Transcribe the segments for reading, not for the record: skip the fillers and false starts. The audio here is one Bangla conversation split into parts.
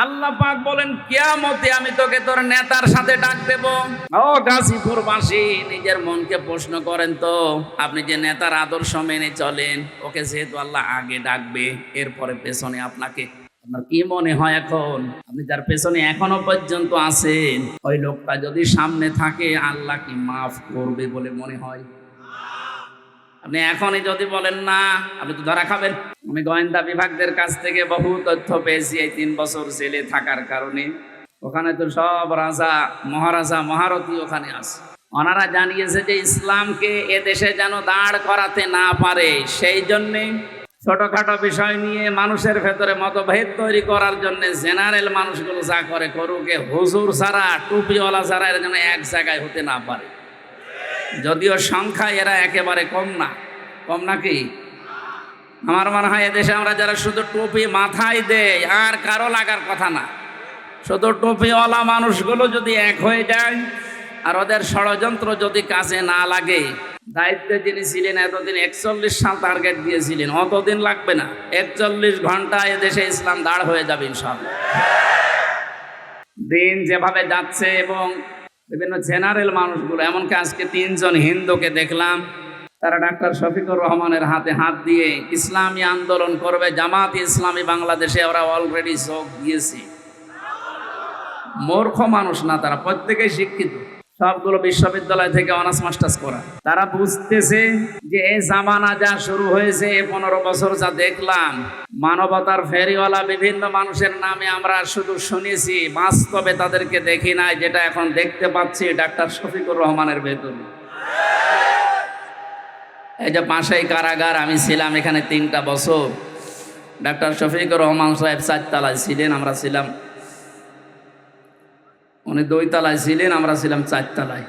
আল্লাহ পাক বলেন কিয়ামতে আমি তোকে তোর নেতার সাথে ডাক দেব। ও গাজীপুরবাসী, নিজের মনকে প্রশ্ন করেন তো, আপনি যে নেতার আদর্শ মেনে চলেন, ওকে যেহেতু আল্লাহ আগে ডাকবে, এরপরে পেছনে আপনাকে, আপনার কি মনে হয় এখন আপনি যার পেছনে এখনো পর্যন্ত আছেন, ওই লোকটা যদি সামনে থাকে আল্লাহ কি মাফ করবে বলে মনে হয়? আপনি এখনই যদি বলেন না, আপনি তো ধরা খাবেন। আমি গোয়েন্দা বিভাগদের কাছ থেকে বহু তথ্য পেয়েছি এই 3 বছর জেলে থাকার কারণে। ওখানে তো সব রাজা মহারাজা মহারথী ওখানে আছে। ওনারা জানিয়েছে যে ইসলামকে এদেশে যেন দাঁড় করাতে না পারে, সেই জন্যে ছোটখাটো বিষয় নিয়ে মানুষের ভেতরে মতভেদ তৈরি করার জন্য জেনারেল মানুষগুলো যা করে করুক, হুজুর ছাড়া টুপিওয়ালা ছাড়া এর যেন এক জায়গায় হতে না পারে। যদিও সংখ্যায় এরা একেবারে কম না, কম নাকি? আমার মনে হয় এদেশে আমরা যারা শুধু টুপি মাথায় দেয় আর কারো লাগার কথা না, শুধু টুপিওয়ালা মানুষগুলো যদি এক হয়ে যায় আর ওদের ষড়যন্ত্র যদি কাজে না লাগে, দায়িত্বে যিনি ছিলেন এতদিন 41 সাল টার্গেট দিয়েছিলেন, অতদিন লাগবে না, 41 ঘন্টায় এদেশে ইসলাম দাঁড় হয়ে যাবে ইনশাআল্লাহ। দিন যেভাবে যাচ্ছে এবং বিভিন্ন জেনারেল মানুষগুলো, এমনকি আজকে 3 জন হিন্দুকে দেখলাম, তারা ডাক্তার শফিকুর রহমানের হাতে হাত দিয়ে ইসলামী আন্দোলন করবে, জামাত ইসলামী বাংলাদেশে ওরা অলরেডি যোগ দিয়েছে। মূর্খ মানুষ না তারা, প্রত্যেকেই শিক্ষিত, সবগুলো বিশ্ববিদ্যালয় থেকে অনার্স মাস্টার্স করা। তারা বুঝতেছে যে এই জামানা যা শুরু হয়েছে, 15 বছর যা দেখলাম, মানবতার ফেরিওয়ালা বিভিন্ন মানুষের নামে আমরা শুধু শুনেছি, বাস্তবে তাদেরকে দেখি নাই, যেটা এখন দেখতে পাচ্ছি ডাক্তার শফিকুর রহমানের ভেতরে। এই যে পাশেই কারাগার, আমি ছিলাম এখানে 3টা বছর। ডাক্তার শফিকুর রহমান সাহেব 4 তলায় ছিলেন, আমরা ছিলাম, উনি 2 তলায় ছিলেন, আমরা ছিলাম 4 তলায়।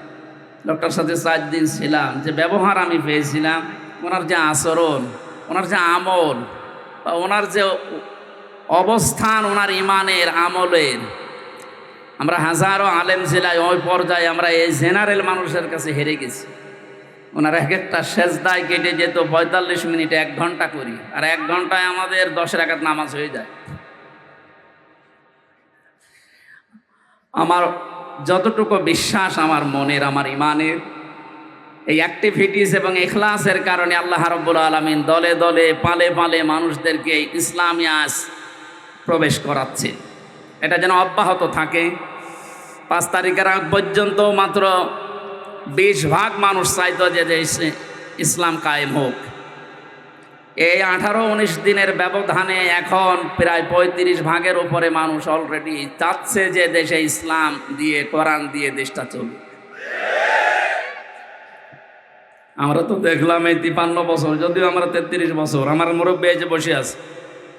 ডক্টর সাথে 4 দিন ছিলাম। যে ব্যবহার আমি পেয়েছিলাম, ওনার যে আচরণ, ওনার যে আমল, বা ওনার যে অবস্থান, ওনার ইমানের আমলের, আমরা হাজারো আলেম ছিলাম, ওই পর্যায়ে আমরা এই জেনারেল মানুষের কাছে হেরে গেছি। ওনার এক একটা সেজদায় কেটে যেত 45 মিনিটে 1 ঘন্টা করি, আর 1 ঘন্টায় আমাদের 10 রাকাত নামাজ হয়ে যায়। আমার যতটুকু বিশ্বাস আমার মনের, আমার ইমানের, এই অ্যাক্টিভিটিস এবং ইখলাসের কারণে আল্লাহ রাব্বুল আলামিন দলে দলে পালে পালে মানুষদেরকে ইসলামী আজ প্রবেশ করাচ্ছে। এটা যেন অব্যাহত থাকে। 5 তারিখের আগ পর্যন্ত মাত্র 20 ভাগ মানুষ চাইতো যে দেশে ইসলাম কায়েম হোক। এই 18-19 দিনের ব্যবধানে এখন প্রায় 35 ভাগের উপরে মানুষ অলরেডি চাচ্ছে যে দেশে ইসলাম দিয়ে, কোরআন দিয়ে দেশটা চলুক। আমরা তো দেখলাম এই 53 বছর, যদিও আমরা 33 বছর, আমার মুরব্বী যে বসে আছে,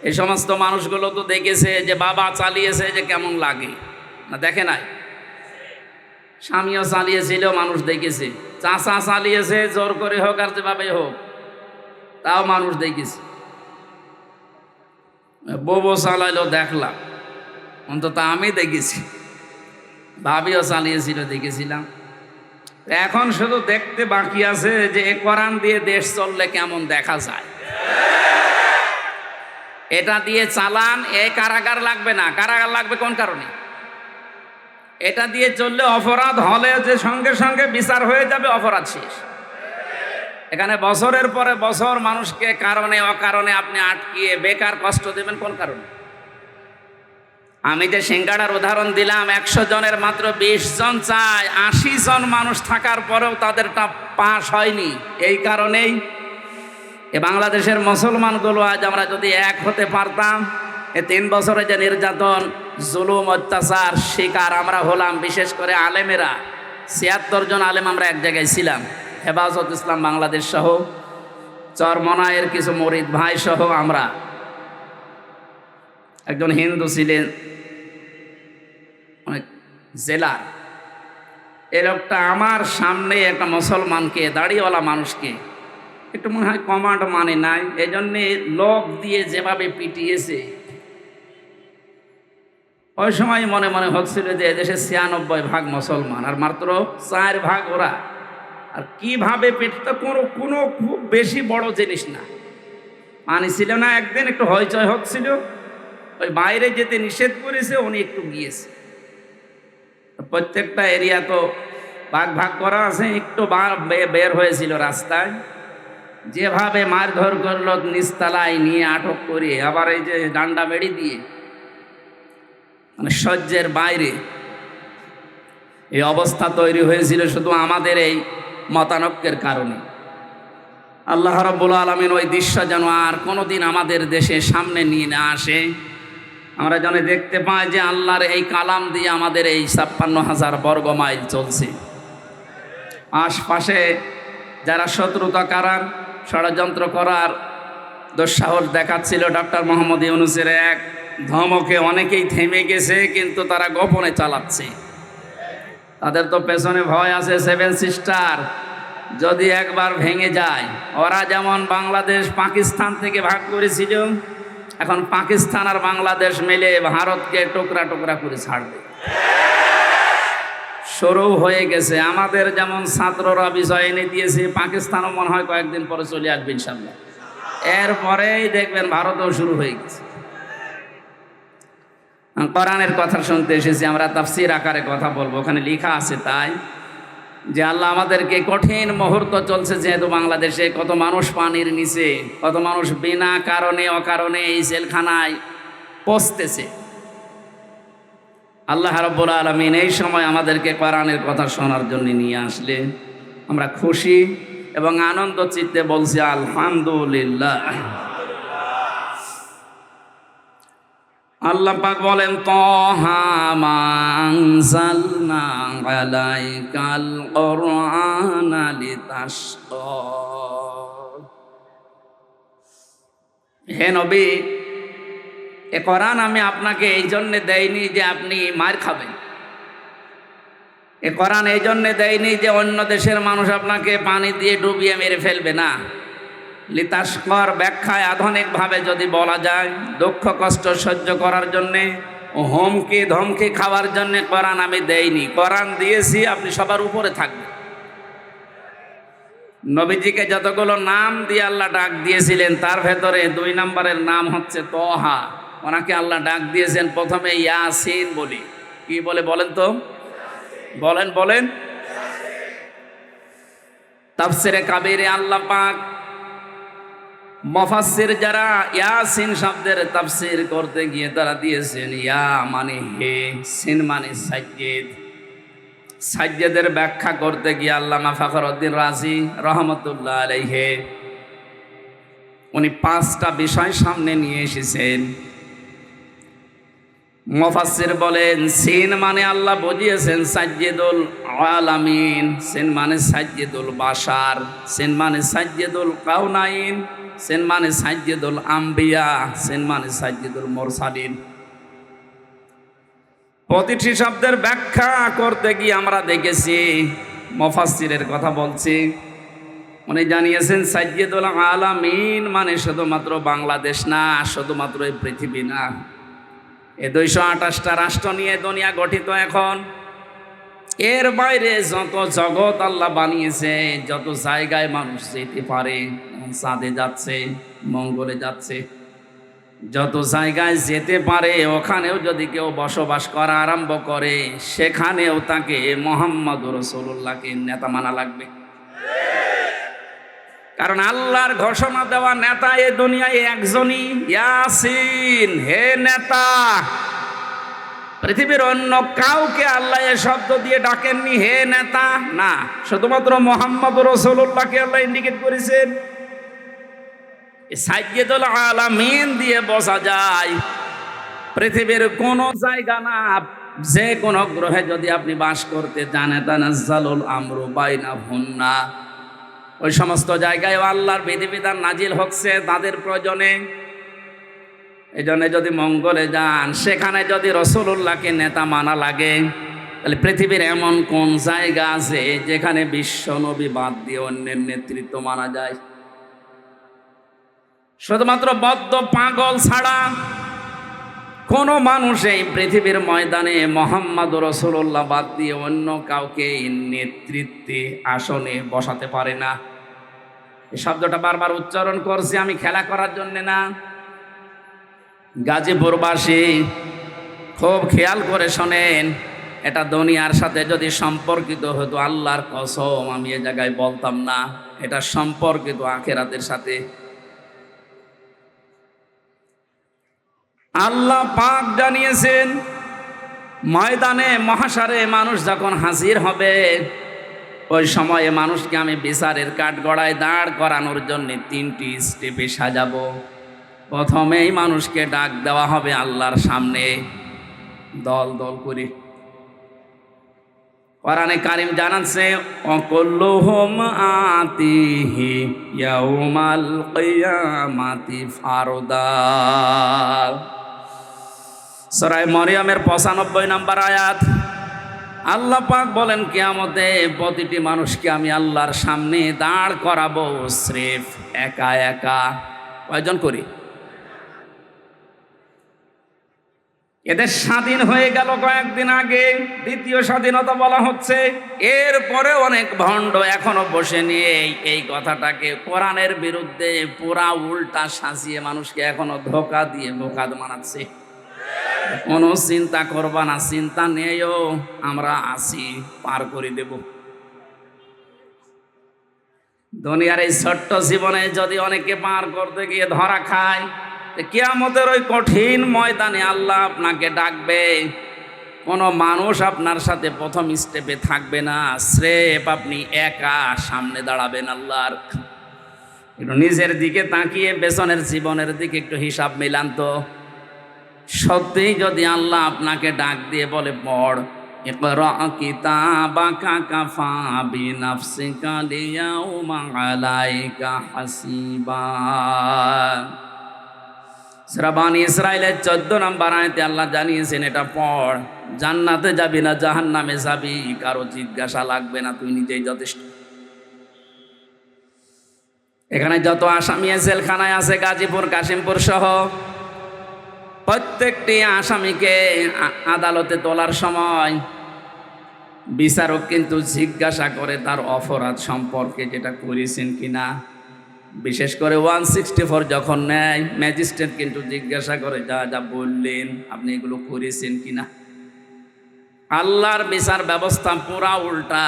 এই সমস্ত মানুষগুলো তো দেখেছে যে বাবা চালিয়েছে যে কেমন লাগে, না দেখে নাই? স্বামীও চালিয়েছিল, মানুষ দেখেছে। চাচা চালিয়েছে, জোর করে হোক আর যেভাবে হোক, তাও মানুষ দেখেছে। বউ চালাইলো দেখলাম, অন্তত আমি দেখেছি। ভাবিও চালিয়েছিল, দেখেছিলাম। এখন শুধু দেখতে বাকি আছে যে এ কোরআন দিয়ে দেশ চললে কেমন দেখা যায়। এটা দিয়ে চালান, এই কারাগার লাগবে না। কারাগার লাগবে কোন কারণে? এটা দিয়ে চললে অপরাধ হলে যে সঙ্গে সঙ্গে বিচার হয়ে যাবে, অপরাধ শেষ। এখানে বছরের পরে বছর মানুষকে কারণে অকারণে আপনি আটকিয়ে বেকার কষ্ট দেবেন কোন কারণে? আমি যে সিঙ্গাড়ার উদাহরণ দিলাম, 100 জনের মাত্র 20 জন চায়, 80 জন মানুষ থাকার পরেও তাদেরটা পাস হয়নি। এই কারণেই এ বাংলাদেশের মুসলমানগুলো আজ আমরা যদি এক হতে পারতাম, এ 3 বছরে যে নির্যাতন, জুলুম, অত্যাচার শিকার আমরা হলাম, বিশেষ করে আলেমেরা, 76 জন আলেম আমরা এক জায়গায় ছিলাম, হেফাজত ইসলাম বাংলাদেশ সহ, চরমনায়ের কিছু মরিদ ভাই সহ আমরা। একজন হিন্দু ছিলেন অনেক জেলার, এ লোকটা আমার সামনে একটা মুসলমানকে, দাড়িওয়ালা মানুষকে, একটু মনে হয় কমান্ড মানে নাই, এই জন্যে লোক দিয়ে যেভাবে পিটিয়েছে, ওই সময় মনে মনে হচ্ছিল যে এদেশে 96 ভাগ মুসলমান আর মাত্র 4 ভাগ ওরা। আর কিভাবে পেটটা কোনো খুব বেশি বড় জিনিস না, মানি ছিল না। একদিন একটু হইচই হচ্ছিল, ওই বাইরে যেতে নিষেধ করেছে, উনি একটু গিয়েছে। প্রত্যেকটা এরিয়া তো ভাগ ভাগ করা আছে, একটু বের হয়েছিল রাস্তায়, যেভাবে মারধর করলো নিচতলায় নিয়ে আটক করে, আবার এই যে ডান্ডা বেড়ি দিয়ে, মানে সহ্যের বাইরে এই অবস্থা তৈরি হয়েছিল শুধু আমাদের এই মতানৈক্যের কারণে। আল্লাহ রাব্বুল আলামিন ওই দৃশ্য যেন আর কোনোদিন আমাদের দেশে সামনে নিয়ে না আসে। আমরা যেন দেখতে পাই যে আল্লাহর এই কালাম দিয়ে আমাদের এই ৫৬,০০০ বর্গ মাইল চলছে। আশপাশে যারা শত্রুতা করার, ষড়যন্ত্র করার দুঃসাহস দেখাচ্ছিল, ডক্টর মোহাম্মদ ইউনূসের এক ধমকে অনেকেই থেমে গেছে, কিন্তু তারা গোপনে চালাচ্ছে। তাদের তো পেছনে ভয় আছে, 7 সিস্টার যদি একবার ভেঙে যায়, ওরা যেমন বাংলাদেশ পাকিস্তান থেকে ভাগ করেছিল, এখন পাকিস্তান আর বাংলাদেশ মিলে ভারতকে টুকরা টুকরা করে ছাড়বে। শুরু হয়ে গেছে। আমাদের যেমন ছাত্ররা বিষয় এনে দিয়েছে, পাকিস্তানও মনে হয় কয়েকদিন পরে চলে আসবে ইনশাল্লাহ। এরপরেই দেখবেন ভারতও শুরু হয়ে গেছে। কোরআনের কথা শুনতে এসেছি, আমরা তাফসীর আকারে কথা বলবো। ওখানে লেখা আছে তাই যে আল্লাহ আমাদেরকে, কঠিন মুহূর্ত চলছে যেহেতু বাংলাদেশে, কত মানুষ পানির নিচে, কত মানুষ বিনা কারণে অকারণে এই জেলখানায় পচতেছে। আল্লাহ রাব্বুল আলামিন এই সময় আমাদেরকে কোরআনের কথা শোনার জন্য নিয়ে আসলে আমরা খুশি এবং আনন্দ চিত্তে বলছি আলহামদুলিল্লাহ। আল্লাহ পাক বলেন, তাহা মা আনজালনা আলাইকাল কুরআনা লিতাশকা। হে নবী, এ কোরআন আমি আপনাকে এই জন্যে দেইনি যে আপনি মার খাবেন। এ কোরআন এই জন্যে দেয়নি যে অন্য দেশের মানুষ আপনাকে পানি দিয়ে ডুবিয়ে মেরে ফেলবে না। লিতাশকার ব্যাখ্যায় আধুনিকভাবে যদি বলা যায়, দুঃখ কষ্ট সহ্য করার জন্যে, হুমকি ধমকি খাওয়ার জন্যে কোরআন আমি দেইনি। কোরআন দিয়েছি আপনি সবার উপরে থাকবেন। নবীজিকে যতগুলো নাম দিয়ে আল্লাহ ডাক দিয়েছিলেন, তার ভেতরে 2 নম্বরের নাম হচ্ছে তহা। ওনাকে আল্লাহ ডাক দিয়েছেন প্রথমে ইয়াসিন বলি। কি বলে বলেন তো? বলেন। তাফসিরে কাবীরে আল্লাহ পাক মুফাসসির যারা ইয়াসিন শব্দের তাফসীর করতে গিয়ে তারা দিয়েছেন ইয়া মানে হে, সিন মানে সাজ্জেদ। সাজ্জেদের ব্যাখ্যা করতে গিয়ে আল্লামা ফখরুদ্দীন রাজি রহমতুল্লাহ আলাইহি উনি 5টা বিষয় সামনে নিয়ে এসেছেন। মুফাসসির বলেন, সিন মানে আল্লাহ বুঝিয়েছেন সাজ্জেদুল আলামিন, সিন মানে সাজ্জেদুল বাশার, সিন মানে সাজ্জেদুল কাউনাইন, সিন মানে সাজ্জেদুল আম্বিয়া, সিন মানে সাজ্জেদুল মুরসালিন। প্রতিটি শব্দের ব্যাখ্যা করতে গিয়ে আমরা দেখেছি, মুফাসসিরের কথা বলছি, উনি জানিয়েছেন সাজ্জেদুল আলামিন মানে শুধুমাত্র বাংলাদেশ না, শুধুমাত্র এই পৃথিবী না, এই 228টা রাষ্ট্র নিয়ে দুনিয়া গঠিত এখন। এর বাইরে যত জগৎ আল্লাহ বানিয়েছে, যত জায়গায় মানুষ যেতে পারে, চাঁদে যাচ্ছে, মঙ্গলে যাচ্ছে, যত জায়গায় যেতে পারে, ওখানেও যদি কেউ বসবাস করা আরম্ভ করে, সেখানেও তাকে মুহাম্মদুর রাসূলুল্লাহকে নেতা মানা লাগবে। কারণ আল্লাহর ঘোষণা দেওয়া নেতা এ দুনিয়ায় একজনই, ইয়াসিন। হে নেতা, পৃথিবীর অন্য কাউকে আল্লাহ এ শব্দ দিয়ে ডাকেননি হে নেতা, না, শুধুমাত্র মুহাম্মদুর রাসূলুল্লাহকে আল্লাহ ইন্ডিকেট করেছেন। সাইয়্যিদুল আলামিন দিয়ে বোঝা যায় পৃথিবীর কোন জায়গা না, যে কোনো গ্রহে যদি আপনি বাস করতে জানেন, তানাজ্জালুল আমরু বাইনাহুন্না, ওই সমস্ত জায়গায় আল্লাহর বিধিবিধান নাজিল হচ্ছে তাদের প্রয়োজনে। এই জন্য যদি মঙ্গলে যান, সেখানে যদি রাসূলুল্লাহকে নেতা মানা লাগে, তাহলে পৃথিবীর এমন কোন জায়গা আছে যেখানে বিশ্ব নবী বাদ দিয়ে অন্যের নেতৃত্ব মানা যায়? শুধুমাত্র বদ্ধ পাগল ছাড়া কোনো মানুষ এই পৃথিবীর ময়দানে মুহাম্মদুর রাসূলুল্লাহ বাদ দিয়ে অন্য কাউকে নেতৃত্বে আসনে বসাতে পারে না। এই শব্দটা বারবার উচ্চারণ করছি আমি খেলা করার জন্য না, গাজীপুরবাসী খুব খেয়াল করে শোনেন, এটা দুনিয়ার সাথে যদি সম্পর্কিত হতো, আল্লাহর কসম আমি এ জায়গায় বলতাম না, এটা সম্পর্কিত আখিরাতের সাথে। আল্লাহ পাক জানিয়েছেন, ময়দানে মহাশারে মানুষ যখন হাজির হবে, ওই সময়ে মানুষকে আমি বিচারের কাঠগড়ায় দাঁড় করানোর জন্য 3টি স্টেপে সাজাবো। প্রথমেই মানুষকে ডাক দেওয়া হবে আল্লাহর সামনে দল দল করে। কোরআনে কারিম জানাচ্ছে, অকুল্লুহুম আতিহি ইয়াউমাল কিয়ামাতি ফারদা। সূরা মরিয়মের 95 নম্বর আয়াত। আল্লাহ পাক বলেন, কিয়ামতে প্রতিটি মানুষকে আমি আল্লাহর সামনে দাঁড় করাবো স্রেফ একা একা। কয়জন করি? এদের স্বাধীন হয়ে গেল কয়েকদিন আগে, দ্বিতীয় স্বাধীনতা বলা হচ্ছে। এরপরে অনেক ভণ্ড এখনো বসে নিয়ে এই কথাটাকে কোরআনের বিরুদ্ধে পুরা উল্টা সাজিয়ে মানুষকে এখনো ধোকা দিয়ে বোকা বানাচ্ছে। কোনো চিন্তা করবা না, চিন্তা নেইও, আমরা আছি, পার করে দেব। দুনিয়ার এই ছোট্ট জীবনে যদি অনেকে পার করতে গিয়ে ধরা খায়, কিয়ামতের ওই কঠিন ময়দানে আল্লাহ আপনাকে ডাকবে, কোনো মানুষ আপনার সাথে প্রথম স্টেপে থাকবে না, স্রেফ আপনি একা সামনে দাঁড়াবেন আল্লাহর। একটু নিজের দিকে তাকিয়ে পেছনের জীবনের দিকে একটু হিসাব মিলান তো। সত্যিই যদি আল্লাহ আপনাকে ডাক দিয়ে বলে, পড়, ইকরা কিতাবাকা কাফা বিনাফসিকা লিয়াউমা আলাইকা হাসিবা। সূরা বানী ইসরাঈলের 14 নম্বর আয়াতে আল্লাহ জানিয়েছেন, এটা পড়, জান্নাতে যাবি না জাহান্নামে যাবি, কারো জিজ্ঞাসা লাগবে না, তুই নিজেই যথেষ্ট। এখানে যত আসামি জেলখানায় আছে, গাজীপুর, কাশিমপুর সহ, প্রত্যেকটি আসামিকে আদালতে তোলার সময় বিচারক কিন্তু জিজ্ঞাসা করে তার অপরাধ সম্পর্কে, যেটা করেছেন কিনা। বিশেষ করে 164 যখন নেয়, ম্যাজিস্ট্রেট কিন্তু জিজ্ঞাসা করে, যা যা বললেন আপনি এগুলো করেছেন কিনা। আল্লাহর বিচার ব্যবস্থা পুরা উল্টা।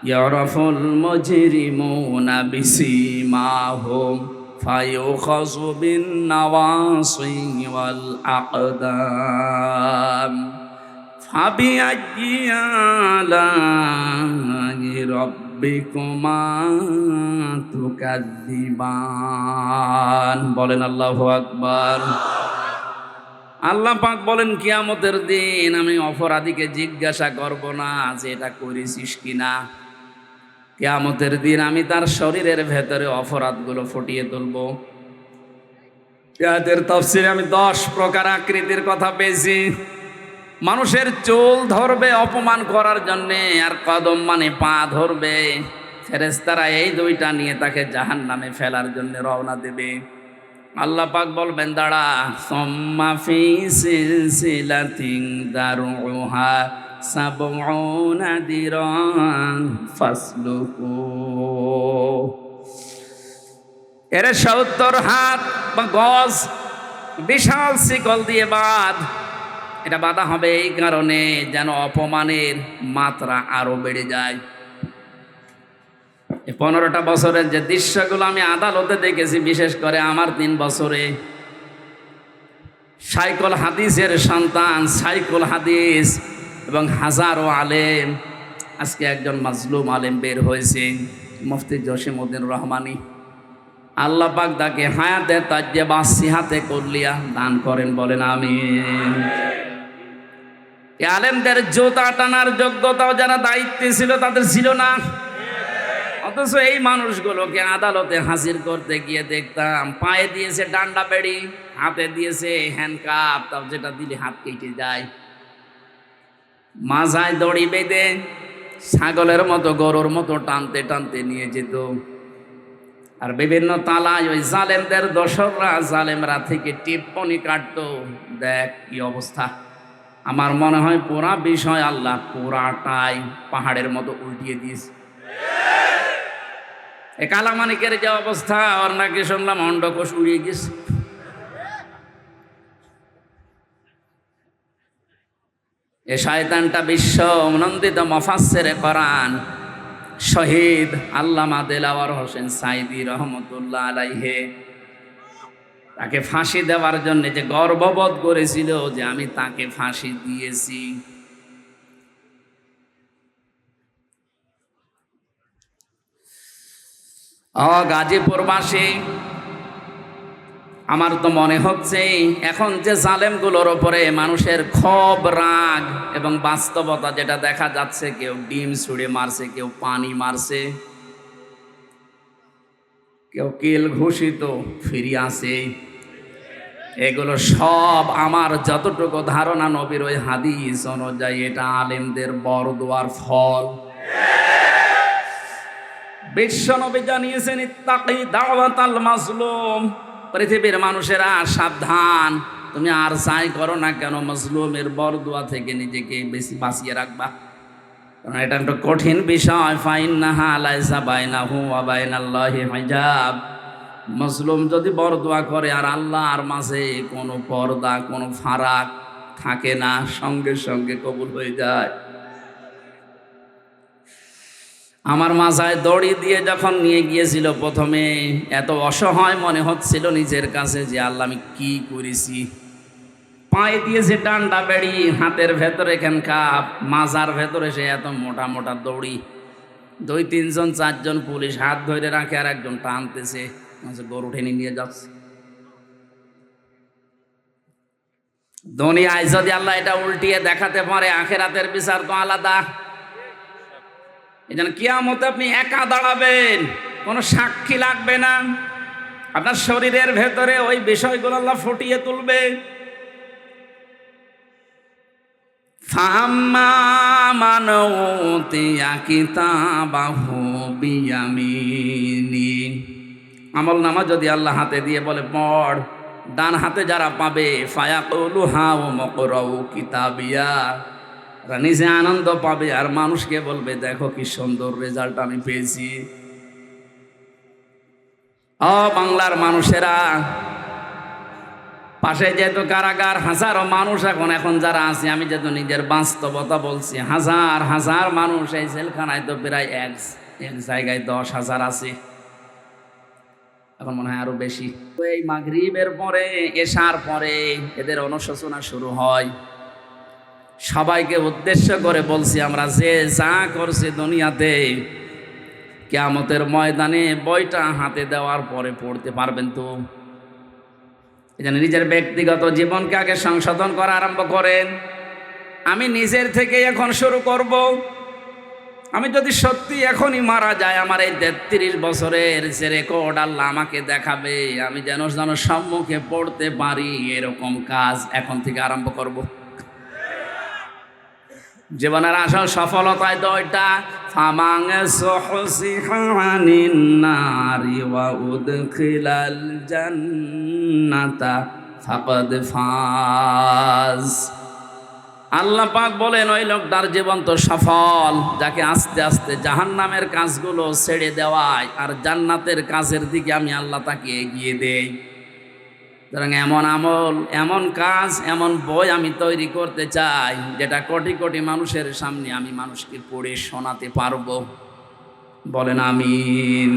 ইয়ারাফুল মুজরিমুনা বিসিমাহুম ফায়ুখাযু বিন নাওয়াসি ওয়াল আকদাম ফাবিআইয়ি আলাহি রাব্বিকুমা তুকাযযিবান। বলেন আল্লাহু আকবার। আল্লাহ পাক বলেন, কিয়ামতের দিন আমি অপরাধীকে জিজ্ঞাসা করব না যে এটা করেছিস কিনা। কিয়ামতের দিন আমি তার শরীরের ভেতরে অপরাধগুলো ফুটিয়ে তুলব। এর তাফসীরে আমি 10 প্রকার আকৃতির কথা পেয়েছি। মানুষের চুল ধরবে অপমান করার জন্যে, আর কদম মানে পা ধরবে। ফেরেশতারা এই দুইটা নিয়ে তাকে জাহান্নামে ফেলার জন্য রওনা দেবে। আল্লাহ পাক বলবেন, দাঁড়া, সুম্মা ফি সিলসিলাতিন দারউহা সাবউনা দিরান ফাসলুকু। এর 70 হাত বা গজ বিশাল শিকল দিয়ে বাঁধ। এটা বাঁধা হবে এই কারণে যেন অপমানের মাত্রা আরো বেড়ে যায়। 15টা বছরের যে দৃশ্যগুলো আমি আদালতে দেখেছি, বিশেষ করে আমার 3 বছরে, সাইকুল হাদিসের সন্তান সাইকুল হাদিস এবং হাজারো আলেম, আজকে একজন মাজলুম আলেম বের হয়েছে, মুফতি জসিমউদ্দিন রহমানী। আল্লাহ পাক তাকে হায়াতে তাজ্জেবা সিহাতে কুল্লিয়া দান করেন, বলেন আমিন। এই আলেমদের জুতা টানার যোগ্যতাও যারা দায়িত্বে ছিল তাদের ছিল না। অথচ এই মানুষগুলোকে আদালতে হাজির করতে গিয়ে দেখতাম পায়ে দিয়েছে ডান্ডা বেড়ি, হাতে দিয়েছে হ্যান্ডকাপ, তাও যেটা দিলে হাত কেটে যায়। মাজায় দড়ি বেঁধে ছাগলের মতো গরুর মতো টানতে টানতে নিয়ে যেত। আর বিভিন্ন তালায় ওই জালেমদের দোসররা, জালেমরা থেকে টিপ্পনি কাটতো। দেখ কি অবস্থা। আমার মনে হয় পুরা বিষয় আল্লাহ পুরাটাই পাহাড়ের মতো উল্টিয়ে দিয়েছে। এ কালামানিকের যে অবস্থা, ওর নাকি শুনলাম অন্ডকোষ উড়িয়ে গেছে। এ শয়তানটা বিশ্ব নন্দিত মুফাসসিরে কোরআন শহীদ আল্লামা দেলাওয়ার হোসেন সাইদি রহমতুল্লাহ আলাইহি তাকে ফাঁসি দেওয়ার জন্য যে গর্ববোধ করেছিল যে আমি তাকে ফাঁসি দিয়েছি। গাজীপুরবাসী, আমার তো মনে হচ্ছে এখন যে জালেমগুলোর ওপরে মানুষের ক্ষোভ, রাগ এবং বাস্তবতা যেটা দেখা যাচ্ছে, কেউ ডিম ছুঁড়ে মারছে, কেউ পানি মারছে, কেউ কিল ঘুষিত ফিরিয়ে আসে, এগুলো সব আমার যতটুকু ধারণা নবীর ওই হাদিস অনুযায়ী এটা আলেমদের বরদোয়ার ফল। বিশ্বনবী জানিয়েছেন ইত্তাকি দাওয়াতাল মাজলুম, পৃথিবীর মানুষেরা সাবধান, তুমি আর যাই করো না কেন মাজলুমের বরদোয়া থেকে নিজেকে বেশি বাঁচিয়ে রাখবা, কারণ এটা একটা কঠিন বিষয়। ফাইন্নাহা লাইসা বাইনাহু ওয়া বাইনাল্লাহি হিজাব, মাজলুম যদি বরদোয়া করে আর আল্লাহর মাঝে কোনো পর্দা, কোনো ফারাক থাকে না, সঙ্গে সঙ্গে কবুল হয়ে যায়। আমার মাথায় দড়ি দিয়ে যখন নিয়ে গিয়েছিল প্রথমে, এত অসহায় মনে হচ্ছিল নিজের কাছে যে আল্লাহ আমি কি করেছি। পায়ে দিয়েছে ডান্ডা বেড়ি, হাতের ভেতরে কাপ, মাজার ভেতরে সে এত মোটা মোটা দড়ি, 2-3 জন 4 জন পুলিশ হাত ধরে রাখে আর একজন টানতেছে, গরু টেনে নিয়ে যাচ্ছে। দুনিয়ায় যদি আল্লাহ এটা উল্টিয়ে দেখাতে পারে, আখিরাতের বিচার তো আলাদা। এই জন্য কিয়ামতে আপনি একা দাঁড়াবেন, কোনো সাক্ষী লাগবে না, আপনার শরীরের ভেতরে ওই বিষয়গুলো আল্লাহ ফুটিয়ে তুলবে। ফাম্মা মান উতিয়া কিতাবাহু বিয়ামিনি, আমল নামা যদি আল্লাহ হাতে দিয়ে বলে পড়, ডান হাতে যারা পাবে ফায়াকুলু হাউ মকরাউ কিতাবিয়া, নিজে আনন্দ পাবে আর মানুষকে বলবে দেখো কি সুন্দর রেজাল্ট আমি পেয়েছি। বাংলার মানুষেরা, পাশে যেহেতু কারাগার, হাজারো মানুষ এখন যারা আছে, আমি যেহেতু নিজের বাস্তবতা বলছি, হাজার হাজার মানুষ এই জেলখানায় তো প্রায় এক জায়গায় 10,000 আছে, এখন মনে হয় আরো বেশি। এই মাগরিবের পরে, এশার পরে এদের অনুশোচনা শুরু হয়। সবাইকে উদ্দেশ্য করে বলছি, আমরা যে যা করছি দুনিয়াতে, কিয়ামতের ময়দানে বইটা হাতে দেওয়ার পরে পড়তে পারবেন তো। এই জন্য নিজের ব্যক্তিগত জীবনকে আগে সংশোধন করা আরম্ভ করেন। আমি নিজের থেকে এখন শুরু করব। আমি যদি সত্যি এখনই মারা যায়, আমার এই 33 বছরের যে রেকর্ড আল্লাহ আমাকে দেখাবে, আমি যেন সম্মুখে পড়তে পারি, এরকম কাজ এখন থেকে আরম্ভ করব। জীবনের আসল সফলতায় তো ওইটা, ফামাং সুহসিহা আনিন নারি ওয়া উদখিলাল জান্নাতা ফাকাদ ফাজ। আল্লাহ পাক বলেন ওই লোকটার জীবন তো সফল, যাকে আস্তে আস্তে জাহান্নামের কাজগুলো ছেড়ে দেওয়ায় আর জান্নাতের কাজের দিকে আমি আল্লাহ তাকে এগিয়ে দেই। সুতরাং এমন আমল, এমন কাজ, এমন বই আমি তৈরি করতে চাই যেটা কোটি কোটি মানুষের সামনে আমি মানুষকে পড়ে শোনাতে পারবো। বলেন আমিন।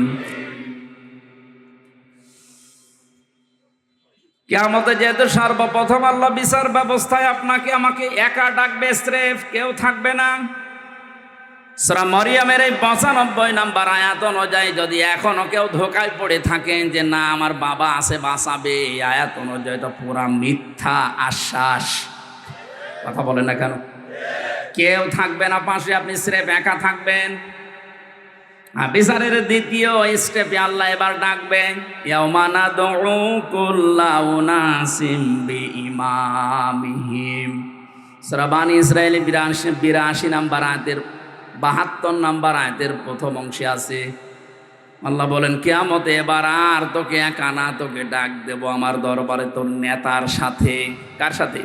কিয়ামতে যেহেতু সর্বপ্রথম আল্লাহ বিচার ব্যবস্থায় আপনাকে আমাকে একা ডাকবে, স্রেফ কেউ থাকবে না। সূরা মরিয়মের এই 95 নম্বর আয়াত অনুযায়ী যদি এখনো কেউ ধোকায় পড়ে থাকেন যে না আমার বাবা আছে বাঁচাবে, এই আয়াত অনুযায়ী তো পুরা মিথ্যা আশ্বাস। কথা বলেন না কেন? কেউ থাকবে না পাশে, আপনি স্রেফ একা থাকবেন। বিচারের দ্বিতীয় স্টেপে আল্লাহ এবার ডাকবেন, ইয়াউমা নাদউ কুল্লা উনাসিম বিইমামিহিম। সূরা বানী ইসরাঈল 82 নম্বর আয়াতের 72 নম্বর আয়াতের প্রথম অংশে আছে আল্লাহ বলেন, কিয়ামতে এবার আর তোকে একা না, তোকে ডাক দেব আমার দরবারে তোর নেতার সাথে। কার সাথে?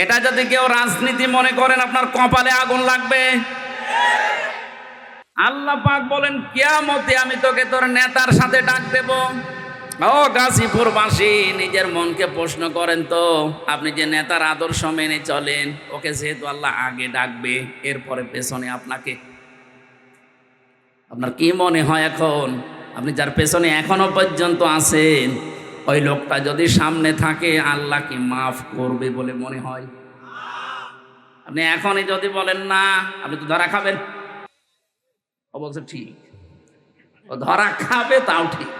এটা যদি কেউ রাজনীতি মনে করেন, আপনার কপালে আগুন লাগবে। আল্লাহ পাক বলেন, কিয়ামতে আমি তোকে তোর নেতার সাথে ডাক দেব। ও গাজীপুরবাসী, নিজের মনকে প্রশ্ন করেন তো, আপনি যে নেতার আদর্শ মেনে চলেন, ওকে যেহেতু আল্লাহ আগে ডাকবে, এরপরে পেছনে আপনাকে, আপনার কি মনে হয় এখন আপনি যার পেছনে এখনো পর্যন্ত আছেন, ওই লোকটা যদি সামনে থাকে আল্লাহ কি মাফ করবে বলে মনে হয়? আপনি এখনই যদি বলেন না, আপনি তো ধরা খাবেন। ও বলছে ঠিক, ও ধরা খাবে, তাও ঠিক।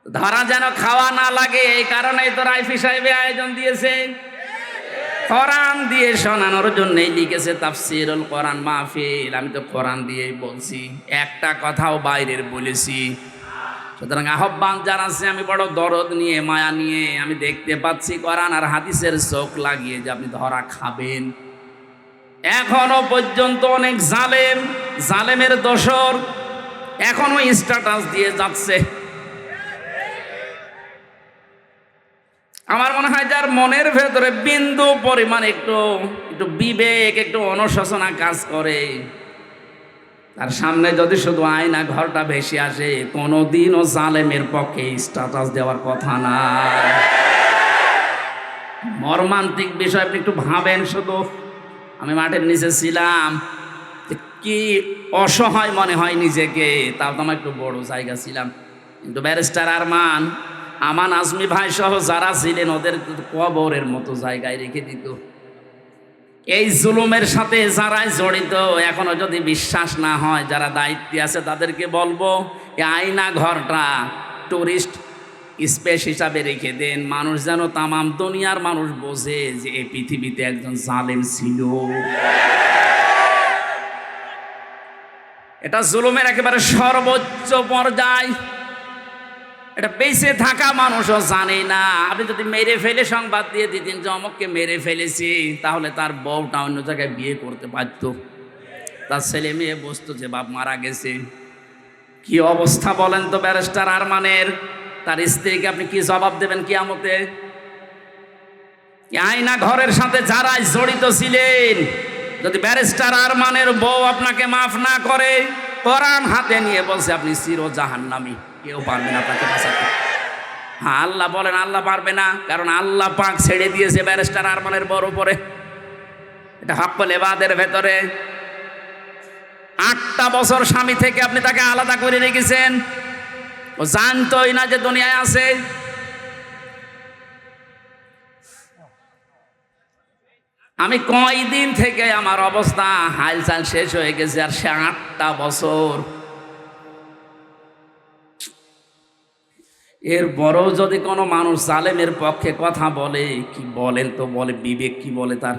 ধরা যেন খাওয়া না লাগে, এই কারণেই তো রাইফি সাহেব আয়োজন দিয়েছে। কোরআন দিয়ে শোনানোর জন্যই লিখেছে তাফসিরুল কোরআন মাহফিল। আমি তো কোরআন দিয়েই বলছি, একটা কথাও বাইরের বলেছি। সুতরাং আহ্বান জানাচ্ছি, আমি বড় দরদ নিয়ে, মায়া নিয়ে, আমি দেখতে পাচ্ছি কোরআন আর হাদিসের চোখ লাগিয়ে যে আপনি ধরা খাবেন। এখনো পর্যন্ত অনেক জালেমের দোসর এখনো স্ট্যাটাস দিয়ে যাচ্ছে। আমার মনে হয় যার মনের ভেতরে বিন্দু পরিমাণ একটু বিবেক, একটু অনুশোচনা কাজ করে, তার সামনে যদি শুধু আয়না ঘরটা ভেসে আসে, কোনোদিনও জালেমের পক্ষে স্ট্যাটাস দেওয়ার কথা না। মর্মান্তিক বিষয়, আপনি একটু ভাবেন শুধু। আমি মাঠের নিচে ছিলাম, কি অসহায় মনে হয় নিজেকে, তাও তো আমার একটু বড় জায়গা ছিলাম, কিন্তু ব্যারিস্টার আমান আজমি ভাই সহ যারা ছিলেন ওদের কবরের মতো জায়গায় রেখে দিত। এই জুলুমের সাথে যারাই জড়িত, এখনো যদি বিশ্বাস না হয়, যারা দায়িত্বে আছে তাদেরকে বলবো, এই আয়না ঘরটা টুরিস্ট স্পেস হিসাবে রেখে দেন। মানুষ যেন, তামাম দুনিয়ার মানুষ বোঝে যে এই পৃথিবীতে একজন জালেম ছিল। এটা জুলুমের একেবারে সর্বোচ্চ পর্যায়। এটা বেঁচে থাকা মানুষও জানে না। আপনি যদি মেরে ফেলে সংবাদ দিয়ে দিতেন যে অমুককে মেরে ফেলেছি, তাহলে তার বউটা অন্য জায়গায় বিয়ে করতে পারত, তার ছেলে মেয়ে বুঝতো যে বাপ মারা গেছে। কি অবস্থা বলেন তো ব্যারিস্টার আরমানের? তার স্ত্রীকে আপনি কি জবাব দেবেন কিয়ামতে? আয়না ঘরের সাথে যারাই জড়িত ছিলেন, যদি ব্যারিস্টার আরমানের বউ আপনাকে মাফ না করে, কোরআন হাতে নিয়ে বলছে আপনি চির জাহান্নামী, কেউ পারবে না আপনাকে বাঁচাতে। হ্যাঁ, আল্লাহ বলেন আল্লাহ পারবে না, কারণ আল্লাহ পাক ছেড়ে দিয়েছে ব্যারিস্টার আরমানের বড় উপরে। এটা হাক্কুল ইবাদের ভেতরে 8টা বছর স্বামী থেকে আপনি তাকে আলাদা করে রেখেছেন, ও জানতোই না যে দুনিয়ায় আছে। আমি কয়দিন থেকে আমার অবস্থা হালচাল শেষ হয়ে গেছে, আর সে 8টা বছর। এরপরও যদি কোনো মানুষ জালেমের পক্ষে কথা বলে, কি বলেন তো, বলে বিবেক কি বলে তার?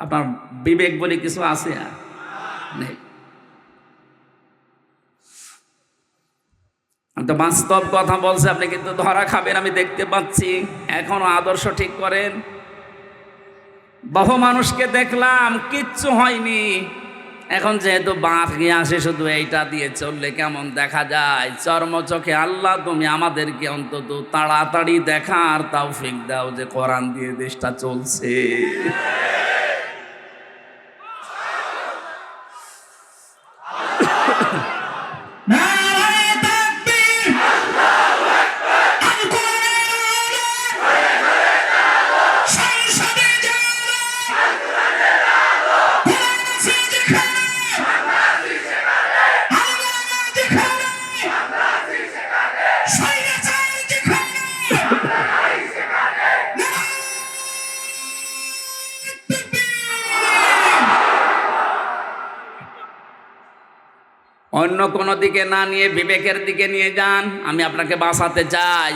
আপনার বিবেক বলে কিছু আছে? আর নেই। তো বাস্তব কথা বলছে, আপনি কিন্তু ধরা খাবেন, আমি দেখতে পাচ্ছি। এখনো আদর্শ ঠিক করেন। বহু মানুষকে দেখলাম কিচ্ছু হয়নি, এখন যেহেতু বাঁধ আসে, শুধু এইটা দিয়ে চললে কেমন দেখা যায় চর্মচোখে। আল্লাহ তুমি আমাদেরকে অন্তত তাড়াতাড়ি দেখার তৌফিক দাও যে কোরআন দিয়ে দেশটা চলছে। অন্য কোনো দিকে না নিয়ে বিবেকের দিকে নিয়ে যান। আমি আপনাকে বাঁচাতে চাই।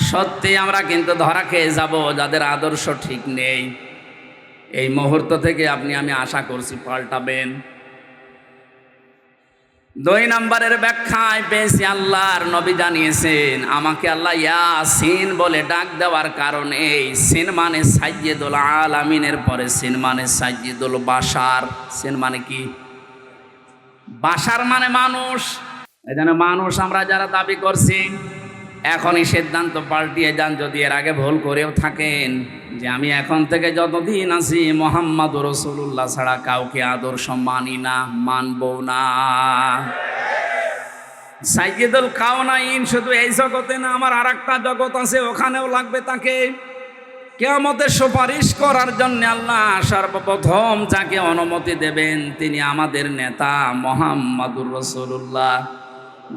সত্যি আমরা কিন্তু ধরা খেয়ে যাব যাদের আদর্শ ঠিক নেই। এই মুহূর্ত থেকে আমি আশা করছি পাল্টাবেন। 2 নম্বরের ব্যাখ্যায় পেয়েছি, আল্লাহর নবী জানিয়েছেন, আমাকে আল্লাহ ইয়াসিন বলে ডাক দেওয়ার কারণে, সিন মানে সাইয়্যিদুল আলামিনের পরে সিন মানে সাইয়্যিদুল বাশার। সিন মানে কি? বাশার মানে মানুষ। এই জন্য মানুষ আমরা যারা দাবি করছি, এখনই সিদ্ধান্ত পাল্টিয়ে যান, যদি এর আগে ভুল করেও থাকেন, যে আমি এখন থেকে যতদিন আছি মুহাম্মাদুর রাসূলুল্লাহ ছাড়া কাউকে আদর্শ মানি না, মানবো না। সাইয়্যিদুল কাওনাইন শুধু এই জগতে না, আমার আরেকটা জগৎ আছে, ওখানেও লাগবে তাকে। কিয়ামতের সুপারিশ করার জন্য আল্লাহ সর্বপ্রথম যাকে অনুমতি দেবেন তিনি আমাদের নেতা মুহাম্মাদুর রাসূলুল্লাহ।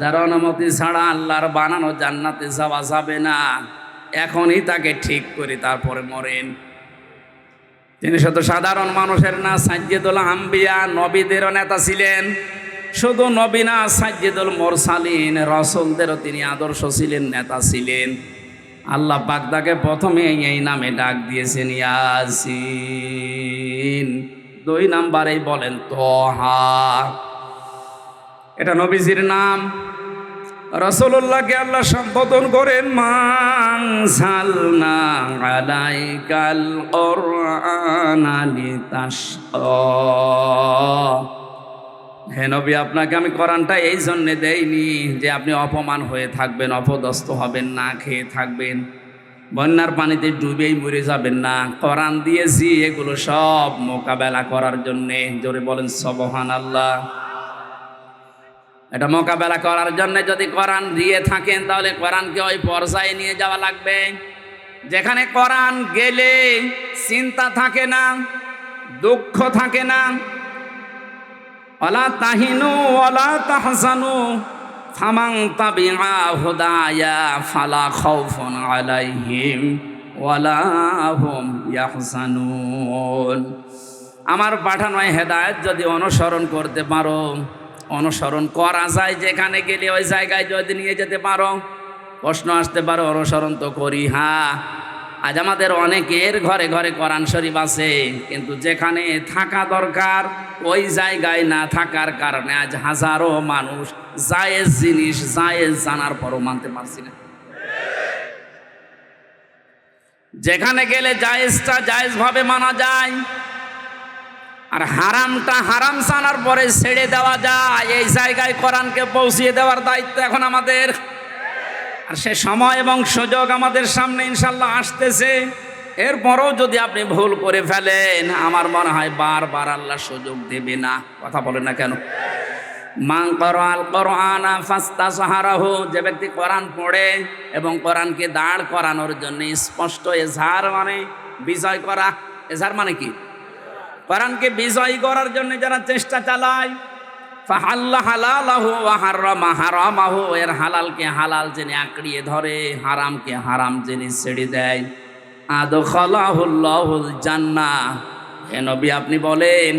যার অনুমতি ছাড়া আল্লাহর বানানো জান্নাতে যাওয়া যাবে না। এখনই তাকে ঠিক করে তারপরে মরেন। তিনি শুধু সাধারণ মানুষের না, সাইয়্যিদুল আম্বিয়া, নবীদেরও নেতা ছিলেন। শুধু নবী না, সাইয়্যিদুল মুরসালিন, রাসূলদেরও তিনি আদর্শ ছিলেন, নেতা ছিলেন। আল্লাহ পাক তাকে প্রথমে এই নামে ডাক দিয়েছেন, ইয়াসিন। 2 নাম্বারেই বলেন তোহা। এটা নবীজির নাম। রাসূলুল্লাহকে আল্লাহ সম্বোধন করেন মানসালনা আলাইকাল কুরআনা লিতাশকা। হে নবী, আপনাকে আমি কোরআনটা এই জন্যে দেইনি যে আপনি অপমান হয়ে থাকবেন, অপদস্থ হবেন, না খেয়ে থাকবেন, বন্যার পানিতে ডুবেই মরে যাবেন না। কোরআন দিয়েছি এগুলো সব মোকাবেলা করার জন্যে। জোরে বলেন সুবহানাল্লাহ। এটা মোকাবেলা করার জন্য যদি কোরআন দিয়ে থাকেন তাহলে কোরআনকে ওই পর্যায়ে নিয়ে যাওয়া লাগবে যেখানে কোরআন গেলে চিন্তা থাকে না, দুঃখ থাকে না। ওয়ালা তাহিনু ওয়ালা তাহজানু ফামান তাবিআ হুদায়া ফালা খাউফুন আলাইহিম ওয়ালা হুম ইয়াহজানুন। আমার পাঠানো হেদায়েত যদি অনুসরণ করতে পারো, অনুসরণ করা যায় যেখানে গেলে ওই জায়গায় যদি নিয়ে যেতে পারো। প্রশ্ন আসতে পারো, অনুসরণ তো করি। হ্যাঁ, আজ আমাদের অনেকের ঘরে ঘরে কোরআন শরীফ আছে, কিন্তু যেখানে থাকা দরকার ওই জায়গায় না থাকার কারণে আজ হাজারো মানুষ জায়েজ জিনিস জায়েজ জানার পরও মানতে পারছি না। যেখানে গেলে জায়েজটা জায়েজ ভাবে মানা যায় আর হারামটা হারাম জানার পরে ছেড়ে দেওয়া যায়, এই জায়গায় কোরআনকে পৌঁছিয়ে দেওয়ার দায়িত্ব এখন আমাদের। আর সে সময় এবং সুযোগ আমাদের সামনে ইনশাল্লাহ আসতেছে। এরপরও যদি আপনি ভুল করে ফেলেন, আমার মনে হয় বারবার আল্লাহ সুযোগ দেবে না। কথা বলেন না কেন? মান ক্বারাআল কুরআনা ফাস্তাযহারাহু, যে ব্যক্তি কোরআন পড়ে এবং কোরআনকে দাঁড় করানোর জন্য স্পষ্ট এজহার মানে বিজয় করা। এজহার মানে কি? কোরআনকে বিজয়ী করার জন্য যারা চেষ্টা চালায়, ফাহাল্লা হালালাহু ওয়া হারামা হারামাহু, এর হালালকে হালাল জেনে আঁকড়িয়ে ধরে, হারামকে হারাম জেনে ছেড়ে দেয়, আদখালাহুল্লাহুল জান্নাহ। হে নবী, আপনি বলেন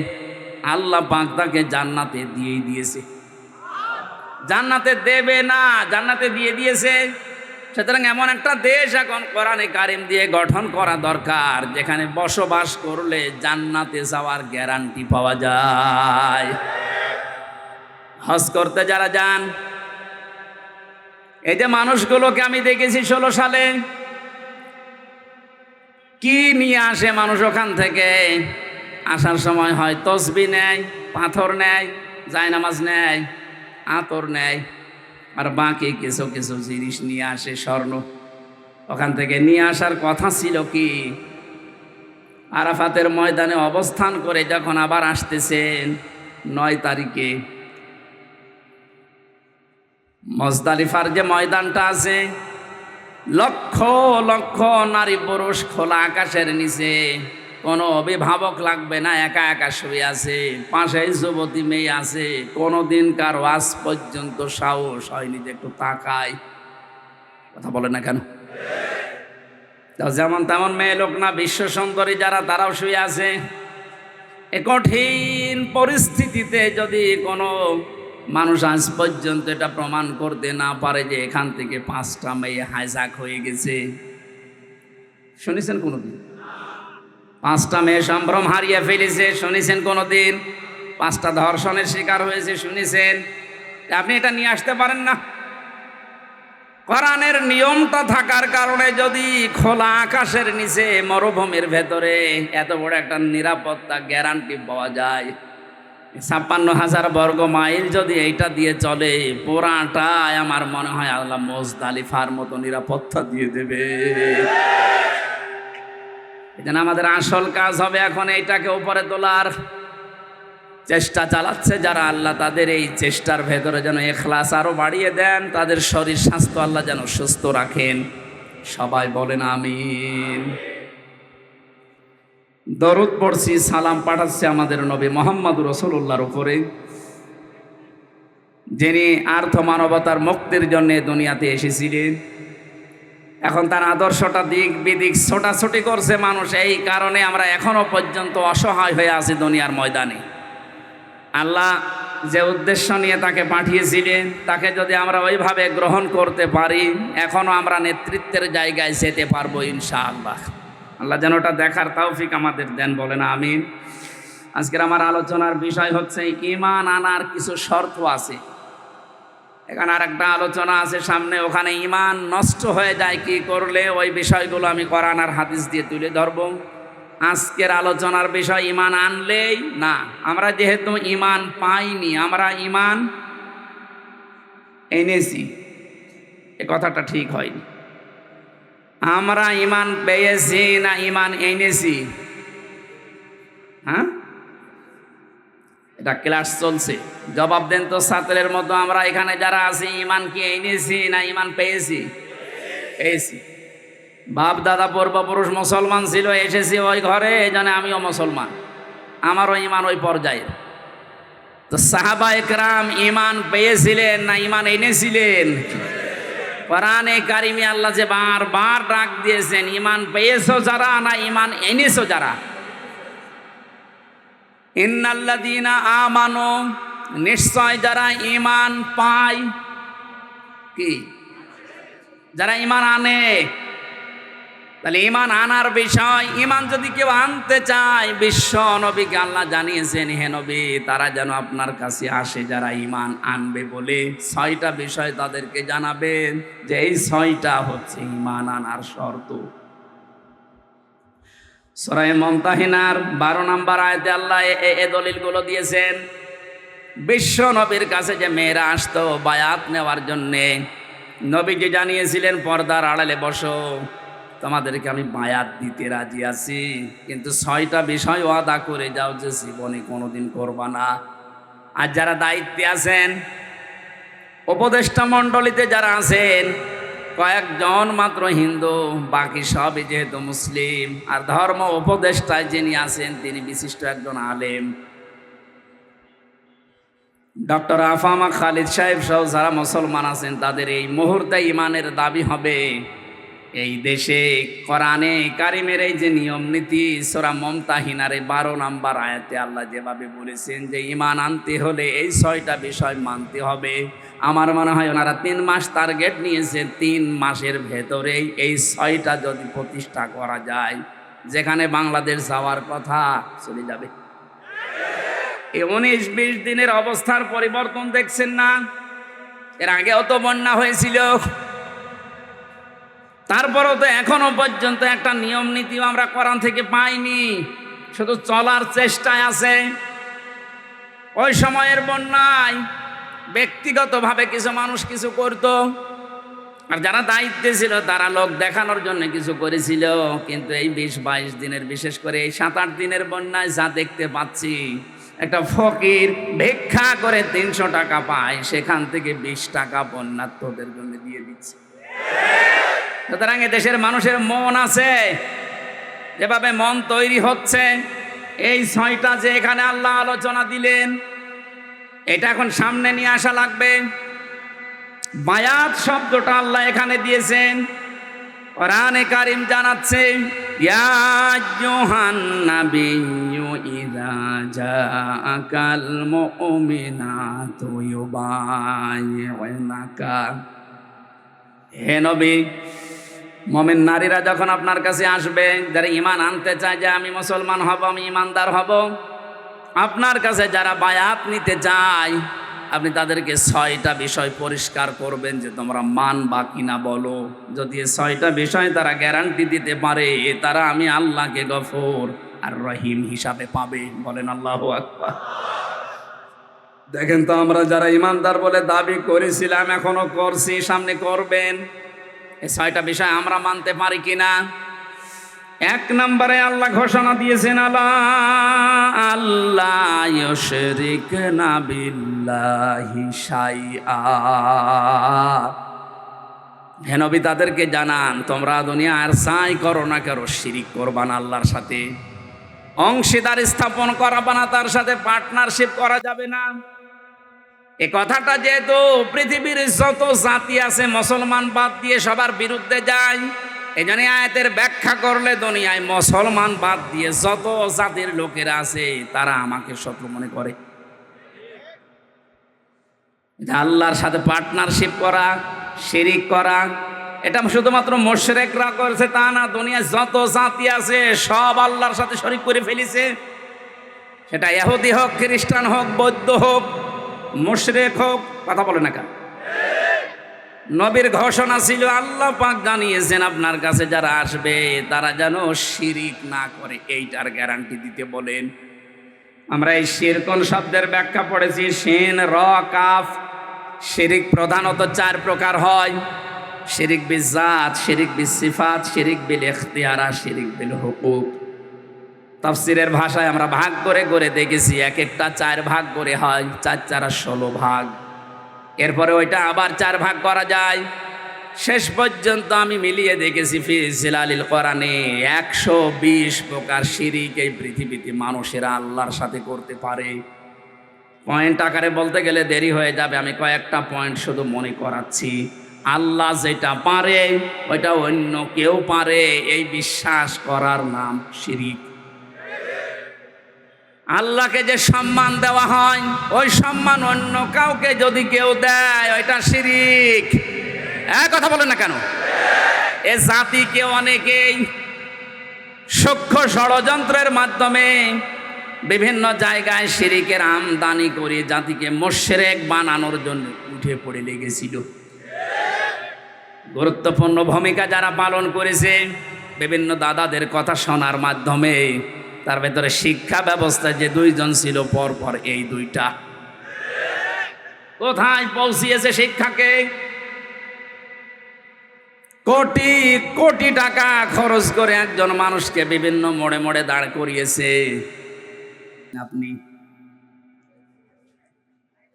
আল্লাহ পাক তাকে জান্নাতে দিয়েই দিয়েছে। জান্নাতে দেবে না, জান্নাতে দিয়ে দিয়েছে। সুতরাং এমন একটা দেশ এখন কোরআনে কারিম দিয়ে গঠন করা দরকার যেখানে বসবাস করলে জান্নাতে যাওয়ার গ্যারান্টি পাওয়া যায়। হজ করতে যারা যান, এই যে মানুষগুলোকে আমি দেখেছি 16 সালে কি নিয়ে আসে মানুষ ওখান থেকে। আসার সময় হয় তসবি নেয়, পাথর নেয়, জায়নামাজ নেয়, আতর নেয়, আর বাকি কিছু কিছু জিনিস নিয়ে আসে, স্বর্ণ। ওখান থেকে নিয়ে আসার কথা ছিল কি, আরাফাতের ময়দানে অবস্থান করে যখন আবার আসতেছেন 9 তারিখে, মুজদালিফার যে ময়দানটা আছে, লক্ষ লক্ষ নারী পুরুষ খোলা আকাশের নিচে, কোনো অভিভাবক লাগবে না, একা একা শুয়ে আছে, পাশে যুবতী মেয়ে আছে। কোনোদিন কারো আজ পর্যন্ত সাহস হয়নি যে একটু তাকায়। কথা বলে না কেন? যেমন তেমন মেয়ে লোক না, বিশ্ব সুন্দরী যারা, তারাও শুয়ে আছে। এ কঠিন পরিস্থিতিতে যদি কোনো মানুষ আজ পর্যন্ত এটা প্রমাণ করতে না পারে যে এখান থেকে 5টা মেয়ে হাইজাক হয়ে গেছে, শুনেছেন কোনোদিন? 5টা মেয়ে সম্ভ্রম হারিয়ে ফেলেছে, শুনেছেন কোনোদিন? 5টা ধর্ষণের শিকার হয়েছে, শুনেছেন? আপনি এটা নিয়ে আসতে পারেন না। কোরআনের নিয়মটা থাকার কারণে যদি খোলা আকাশের নিচে মরুভূমির ভেতরে এত বড় একটা নিরাপত্তা গ্যারান্টি পাওয়া যায়, 56,000 বর্গ মাইল যদি এইটা দিয়ে চলে, পুরাটাই আমার মনে হয় আল্লাহ মুজদালিফার মতো নিরাপত্তা দিয়ে দেবে। এজন্য আমাদের আসল কাজ হবে এখন এইটাকে উপরে তোলার। চেষ্টা চালাচ্ছে যারা, আল্লাহ তাদের এই চেষ্টার ভেতরে যেন ইখলাস আরো বাড়িয়ে দেন, তাদের শরীর স্বাস্থ্য আল্লাহ যেন সুস্থ রাখেন। সবাই বলেন আমিন। দরুদ পড়ছি, সালাম পাঠাচ্ছি আমাদের নবী মোহাম্মদ রাসূলুল্লাহর উপরে, যিনি আর্থ মানবতার মুক্তির জন্য দুনিয়াতে এসেছিলেন। এখন তার আদর্শটা দিক বিদিক ছোটাছুটি করছে মানুষ, এই কারণে আমরা এখনো পর্যন্ত অসহায় হয়ে আছি দুনিয়ার ময়দানে। আল্লাহ যে উদ্দেশ্য নিয়ে তাকে পাঠিয়েছিলেন, তাকে যদি আমরা ওইভাবে গ্রহণ করতে পারি, এখনো আমরা নেতৃত্বের জায়গায় যেতে পারবো ইনশাআল্লাহ। আল্লাহ যেন ওটা দেখার তৌফিক আমাদের দেন, বলেন আমিন। আজকের আমার আলোচনার বিষয় হচ্ছে ঈমান আনার কিছু শর্ত আছে। এখানে আর একটা আলোচনা আছে সামনে, ওখানে ঈমান নষ্ট হয়ে যায় কি করলে, ওই বিষয়গুলো আমি কোরআন আর হাদিস দিয়ে তুলে ধরব। আজকের আলোচনার বিষয় ঈমান আনলেই না, আমরা যেহেতু ঈমান পাইনি, আমরা ঈমান এনেছি, এ কথাটা ঠিক হয়নি। আমরা ঈমান পেয়েছি না ঈমান এনেছি? হ্যাঁ, এটা ক্লাস চলছে, জবাব দেন তো ছাত্রের মতো। আমরা এখানে যারা আছি, ঈমান কি এনেছি না ঈমান পেয়েছি? পেয়েছি। বাপ দাদা পূর্বপুরুষ মুসলমান ছিল, এসেছি ওই ঘরে, এই জন্য আমিও মুসলমান, আমারও ঈমান ওই পর্যায়ে। তো সাহাবায়ে কেরাম ঈমান পেয়েছিলেন না ঈমান এনেছিলেন? কোরআনে কারিমে আল্লাহ যে বারবার ডাক দিয়েছেন, ঈমান পেয়েছো যারা না ঈমান এনেছো যারা। ইন্নাল্লাযীনা আমানু, নিশ্চয় যারা ঈমান পায়, কি যারা ঈমান আনে। তাহলে ঈমান আনার বিষয়, ঈমান যদি কেউ আনতে চায়, বিশ্ব নবীকে আল্লাহ জানিয়েছেন, হে নবী তারা যেন আপনার কাছে আসে যারা ঈমান আনবে বলে 6টা বিষয় তাদেরকে জানাবেন, যে এই 6টা হচ্ছে ঈমান আনার শর্ত। সূরা মুমতাহিনার 12 নম্বর আয়াতে আল্লাহ এই দলিলগুলো দিয়েছেন। বিশ্ব নবীর কাছে যে মেয়েরা আসতো বায়াত নেওয়ার জন্যে, নবীজি জানিয়েছিলেন পর্দার আড়ালে বসো, তোমাদেরকে আমি বায়াত দিতে রাজি আছি, কিন্তু 6টা বিষয় ওয়াদা করে যাও যে জীবনে কোনোদিন করবা না। আর যারা দায়িত্বে আছেন, উপদেষ্টা মণ্ডলীতে যারা আছেন, কয়েকজন মাত্র হিন্দু, বাকি সবই যেহেতু মুসলিম। আর ধর্ম উপদেষ্টায় যিনি আছেন তিনি বিশিষ্ট একজন আলেম, ডক্টর আফামা খালিদ সাহেব সহ যারা মুসলমান আছেন, তাদের এই মুহূর্তে ঈমানের দাবি হবে এই দেশে কোরআনে কারিমের এই যে নিয়ম নীতি, সূরা মুমতাহিনার 12 নম্বর আয়াতে আল্লাহ যেভাবে বলেছেন যে ঈমান আনতে হলে এই 6টা বিষয় মানতে হবে। আমার মনে হয় ওনারা 3 মাস টার্গেট নিয়েছেন, 3 মাসের ভেতরে এই 6টা যদি প্রতিষ্ঠা করা যায়, যেখানে বাংলাদেশ যাওয়ার কথা চলে যাবে। এই 19-20 দিনের অবস্থার পরিবর্তন দেখছেন না? এর আগেও তো বন্যা হয়েছিল, তারপরও তো এখনো পর্যন্ত একটা নিয়ম নীতিও আমরা কোরআন থেকে পাইনি, শুধু চলার চেষ্টায় আছে। ওই সময়ের বন্যায় ব্যক্তিগতভাবে কিছু মানুষ কিছু করত, আর যারা দায়িত্বে ছিল তারা লোক দেখানোর জন্য কিছু করেছিল। কিন্তু এই 20-22 দিনের, বিশেষ করে এই 7-8 দিনের বন্যায় যা দেখতে পাচ্ছি, একটা ফকির ভিক্ষা করে 300 টাকা পায়, সেখান থেকে 20 টাকা বন্যার্থদের জন্য দিয়ে দিচ্ছে। সুতরাং দেশের মানুষের মন আছে, যেভাবে মন তৈরি হচ্ছে, এই 6টা যে এখানে আল্লাহ আলোচনা দিলেন, এটা এখন সামনে নিয়ে আসা লাগবে। বায়াত শব্দটা আল্লাহ এখানে দিয়েছেন, কোরআনে কারীম জানাচ্ছে, ইয়া আইয়ুহান নাবিয়্যু ইযা জাআকাল মুমিনাতু ইউবাইয়ুনাকা, হে নবী, মুমিন নারীরা যখন আপনার কাছে আসবে, যারা ঈমান আনতে চায় যে আমি মুসলমান হব, আমি ঈমানদার হব, আপনার কাছে যারা বায়াত নিতে চায়, আপনি তাদেরকে 6টা বিষয় পরিষ্কার করবেন যে তোমরা মানবা কিনা বলো। যদি 6টা বিষয় তারা গ্যারান্টি দিতে পারে, তারা আমি আল্লাহকে গফুর আর রহিম হিসাবে পাবে। বলেন আল্লাহু আকবার। দেখেন তো, আমরা যারা ঈমানদার বলে দাবি করেছিলাম, এখনো করছি, সামনে করবেন, এই 6টা বিষয় আমরা মানতে পারি কিনা? এক নম্বরে আল্লাহ ঘোষণা দিয়েছেন, আলা আল্লাহ ইউশরিকনা বিল্লাহি শাইআ। হে নবী, তাদেরকে জানান, তোমরা দুনিয়ার সাই করো না করো, শিরিক করবা না আল্লাহর সাথে, অংশীদার স্থাপন করাবা না, তার সাথে পার্টনারশিপ করা যাবে না। এ কথাটা যেহেতু পৃথিবীর যত জাতি আছে মুসলমান বাদ দিয়ে সবার বিরুদ্ধে যায়, এই জন্য আয়াতের ব্যাখ্যা করলে দুনিয়ায় মুসলমান বাদ দিয়ে যত জাতির লোকেরা আছে তারা আমাকে শত্রু মনে করে। আল্লাহর সাথে পার্টনারশিপ করা, শিরিক করা, এটা শুধুমাত্র মুশরিকরা করেছে তা না, দুনিয়ায় যত জাতি আছে সব আল্লাহর সাথে শরীক করে ফেলেছে। সেটা ইহুদি হোক, খ্রিস্টান হোক, বৌদ্ধ হোক, মুশরিক হোক, কথা বলে না কেন? নবীর ঘোষণা ছিল, আল্লাহ পাক জানিয়েছেন আপনার কাছে যারা আসবে তারা যেন শিরিক না করে, এইটার গ্যারান্টি দিতে বলেন। আমরা এই শিরকুন শব্দের ব্যাখ্যা পড়েছি, শিন র কাফ। শিরিক প্রধানত 4 প্রকার হয়: শিরিক বিজাত, শিরিক বিসিফাত, শিরিক বিল ইখতিয়ার, শিরিক বিল হুকুক। তাফসীরের ভাষায় আমরা ভাগ করে করে দেখেছি, এক একটা 4 ভাগ করে হয়, 4 4 16 ভাগ। এরপরে ওইটা আবার 4 ভাগ করা যায়। শেষ পর্যন্ত আমি মিলিয়ে দেখেছি ফি জিলালিল কোরআনে 120 প্রকার শিরিক এই পৃথিবীতে মানুষেরা আল্লাহর সাথে করতে পারে। পয়েন্ট আকারে বলতে গেলে দেরি হয়ে যাবে, আমি কয়েকটা পয়েন্ট শুধু মনে করাচ্ছি। আল্লাহ যেটা পারে ওইটা অন্য কেউ পারে, এই বিশ্বাস করার নাম শিরিক। আল্লাহকে যে সম্মান দেওয়া হয় ওই সম্মান অন্য কাউকে যদি কেউ দেয় ওইটা শিরিক। কথা বলেন না কেন? এ জাতিকে অনেকেই সূক্ষ্ম ষড়যন্ত্রের মাধ্যমে বিভিন্ন জায়গায় শিরিকের আমদানি করে জাতিকে মুশরিক বানানোর জন্য উঠে পড়ে লেগেছিল। গুরুত্বপূর্ণ ভূমিকা যারা পালন করেছে, বিভিন্ন দাদাদের কথা শোনার মাধ্যমে, তার ভেতরে শিক্ষা ব্যবস্থা যে 2 জন ছিল পরপর, এই 2টা কোথায় পৌঁছিয়েছে শিক্ষাকে? কোটি কোটি টাকা খরচ করে একজন মানুষকে বিভিন্ন মোড়ে মোড়ে দাঁড় করিয়েছে। আপনি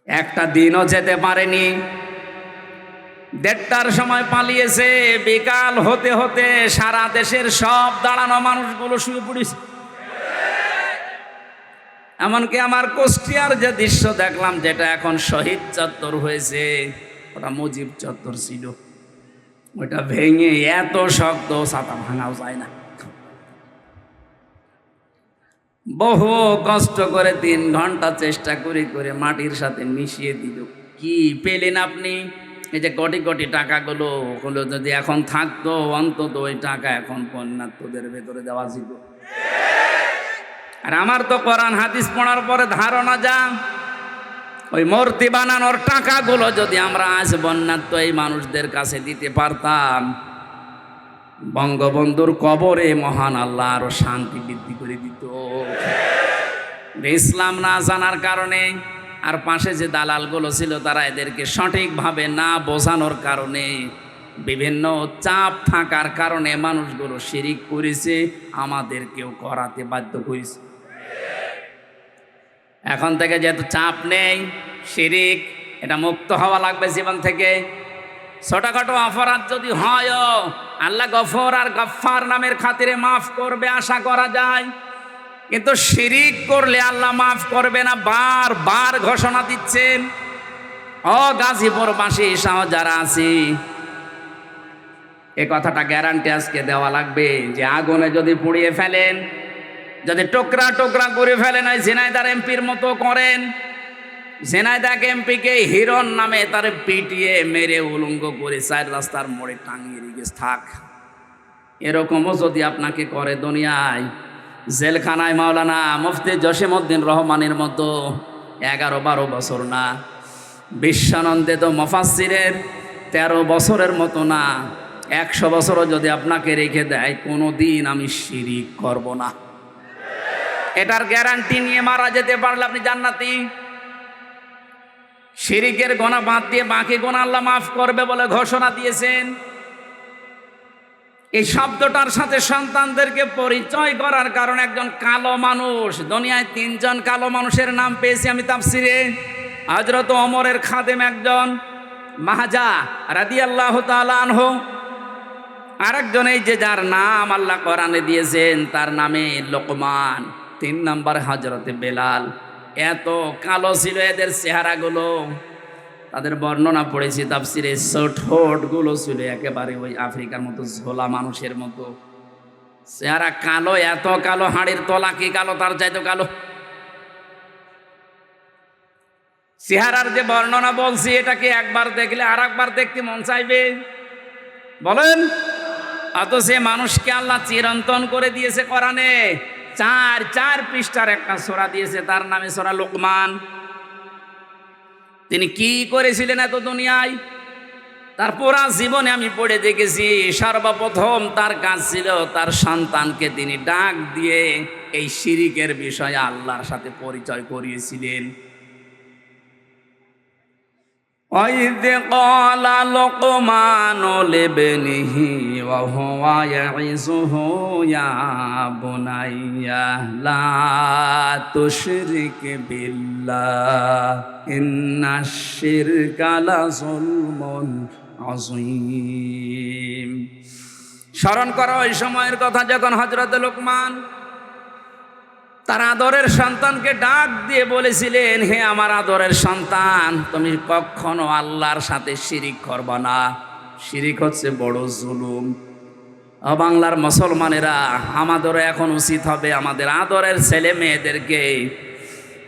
একটা দিনও যেতে পারেনি, 1:30টার সময় পালিয়েছে, বিকাল হতে হতে সারা দেশের সব দাঁড়ানো মানুষগুলো শুয়ে পড়েছে। এমনকি আমার কুষ্টিয়ার যে দৃশ্য দেখলাম, যেটা এখন শহীদ চত্বর হয়েছে, ওটা মুজিব চত্বর ছিল, ওটা ভেঙে এত শক্ত ছাতা ভাঙাও যায় না। বহু কষ্ট করে 3 ঘন্টা চেষ্টা করে করে মাটির সাথে মিশিয়ে দিল। কি পেলেন আপনি? এই যে কোটি কোটি টাকাগুলো, ওগুলো যদি এখন থাকতো, অন্তত ওই টাকা এখন পুণ্যার্থীদের ভেতরে দেওয়া ছিল। আর আমার তো কোরআন হাদিস পড়ার পরে ধারণা যা, ওই মূর্তি বানানোর টাকাগুলো যদি আমরা আজ বন্যার্থ এই মানুষদের কাছে দিতে পারতাম, বঙ্গবন্ধুর কবরে মহান আল্লাহ আরো শান্তি বৃদ্ধি করে দিত। ইসলাম না জানার কারণে আর পাশে যে দালালগুলো ছিল তারা এদেরকে সঠিকভাবে না বোঝানোর কারণে, বিভিন্ন চাপ থাকার কারণে মানুষগুলো শিরিক করেছে, আমাদেরকেও করাতে বাধ্য করেছে। এখন থেকে যেহেতু চাপ নেই, শিরিক এটা মুক্ত হওয়া লাগবে জীবন থেকে। ছোটখাটো অপরাধ যদি হয়, আল্লাহ গফর আর গফফার নামের খাতিরে মাফ করবে আশা করা যায়, কিন্তু শিরিক করলে আল্লাহ মাফ করবে না, বারবার ঘোষণা দিচ্ছেন। গাজীপুরবাসী সহ যারা আছি, এ কথাটা গ্যারান্টি আজকে দেওয়া লাগবে যে আগুনে যদি পুড়িয়ে ফেলেন, যদি টুকরা টুকরা করে ফেলেন, ওই ঝিনাইদার এমপির মতো করেন, ঝিনাইদহ এমপিকে হিরণ নামে তারে পিটিয়ে মেরে উলঙ্গ করে 4 রাস্তার মোড়ে টাঙিয়ে রেখে থাক, এরকমও যদি আপনাকে করে দুনিয়ায়, জেলখানায় মাওলানা মুফতি জসিমউদ্দিন রহমানের মতো 11-12 বছর না, বিশ্বানন্দে তো মুফাসসিরের 13 বছরের মতো না, 100 বছরও যদি আপনাকে রেখে দেয়, কোনোদিন আমি শিরিক করব না, এটার গ্যারান্টি নিয়ে মারা যেতে পারলে আপনি জান্নাতি। শিরিকের গুনাহ বাদ দিয়ে বাকি গুনাহ আল্লাহ মাফ করবে বলে ঘোষণা দিয়েছেন। এই শব্দটার সাথে সন্তানদেরকে পরিচয় করার কারণে একজন কালো মানুষ, দুনিয়ায় 3 জন কালো মানুষের নাম পেয়েছি আমি তাফসিরে। হযরত ওমরের খাদেম একজন মাহাজা রাদিয়াল্লাহু তাআলা আনহু, আরেকজন এই যে যার নাম আল্লাহ কোরআনে দিয়েছেন তার নামে লোকমান, 3 নম্বর হযরতে বেলাল। এত কালো ছিল এদের চেহারাগুলো, তাদের বর্ণনা পড়েছি তাফসিরে। ঠোঁটগুলো ছিল একেবারে ওই আফ্রিকার মতো ঝোলা মানুষের মতো চেহারা, কালো, এত কালো, হাড়ের তলা কি কালো, তার চাইতে কালো চেহারার যে বর্ণনা বলছি, এটাকে একবার দেখলে আর একবার দেখতে মন চাইবে বলেন? অথচ সে মানুষকে আল্লাহ চিরন্তন করে দিয়েছে কোরআনে, 4 পৃষ্ঠার একটা সূরা দিয়েছে, তার নামে সূরা লোকমান। তিনি কি করেছিলেন এত দুনিয়ায়, তার পুরা জীবনে আমি পড়ে দেখেছি। সর্বপ্রথম তার কাজ ছিল তার সন্তানকে তিনি ডাক দিয়ে এই শিরিকের বিষয়ে আল্লাহর সাথে পরিচয় করিয়েছিলেন। وَإِذْ قَالَ لُقْمَانُ لِابْنِهِ وَهُوَ يَعِظُهُ يَا بُنَيَّ لَا تُشْرِكْ بِاللَّهِ إِنَّ الشِّرْكَ لَظُلْمٌ عَظِيمٌ। স্মরণ করো ওই সময়ের কথা যখন হযরত লোকমান তার আদরের সন্তানকে ডাক দিয়ে বলেছিলেন, হে আমার আদরের সন্তান, তুমি কখনো আল্লাহর সাথে শিরিক করবা না। শিরিক হচ্ছে বড় জুলুম। বাংলার মুসলমানেরা, আমাদেরও এখন উচিত হবে আমাদের আদরের ছেলে মেয়েদেরকে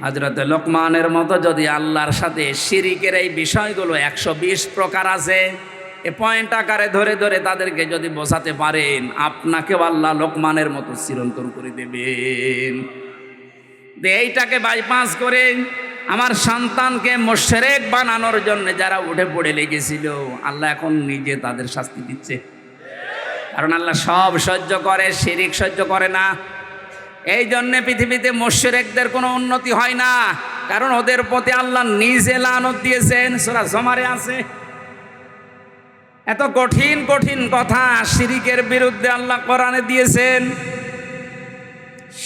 হযরত লোকমানের মতো যদি আল্লাহর সাথে শিরিকের এই বিষয়গুলো 120 প্রকার আছে, এ পয়েন্ট আকারে ধরে ধরে তাদেরকে যদি বোঝাতে পারেন, আপনাকেও আল্লাহ লোকমানের মতো চিরন্তন করে দেবেন। এইটাকে বাইপাস করে আমার সন্তানকে মুশরিক বানানোর জন্য যারা উঠে পড়ে লেগেছিল, আল্লাহ এখন নিজে তাদের শাস্তি দিচ্ছে। কারণ আল্লাহ সব সহ্য করে, শিরিক সহ্য করে না। এই জন্য পৃথিবীতে মুশরিকদের কোনো উন্নতি হয় না, কারণ ওদের প্রতি আল্লাহ নিজে লানত দিয়েছেন, সূরা জুমারে আছে। এত কঠিন কঠিন কথা শিরিকের বিরুদ্ধে আল্লাহ কোরআনে দিয়েছেন।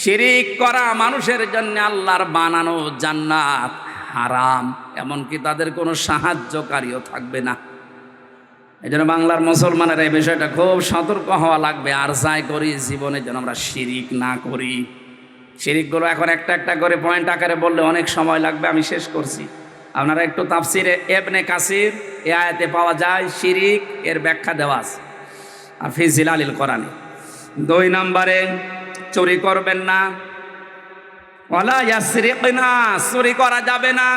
শিরিক করা মানুষের জন্য আল্লাহর বানানো জান্নাত হারাম, এমনকি তাদের কোনো সাহায্যকারীও থাকবে না। এই জন্য বাংলার মুসলমানেরা এই বিষয়টা খুব সতর্ক হওয়া লাগবে। আর যাই করি জীবনে যেন আমরা শিরিক না করি। শিরিকগুলো এখন একটা একটা করে পয়েন্ট আকারে বললে অনেক সময় লাগবে, আমি শেষ করছি। আপনারা একটু তাফসিরে ইবনে কাসির এই আয়াতে পাওয়া যায়, শিরিক এর ব্যাখ্যা দেওয়া আছে আর ফি জিলালিল কোরআনে। 2 নম্বরে চুরি করবেন না, ওয়ালা ইয়াসরিকনা, চুরি করা যাবে না।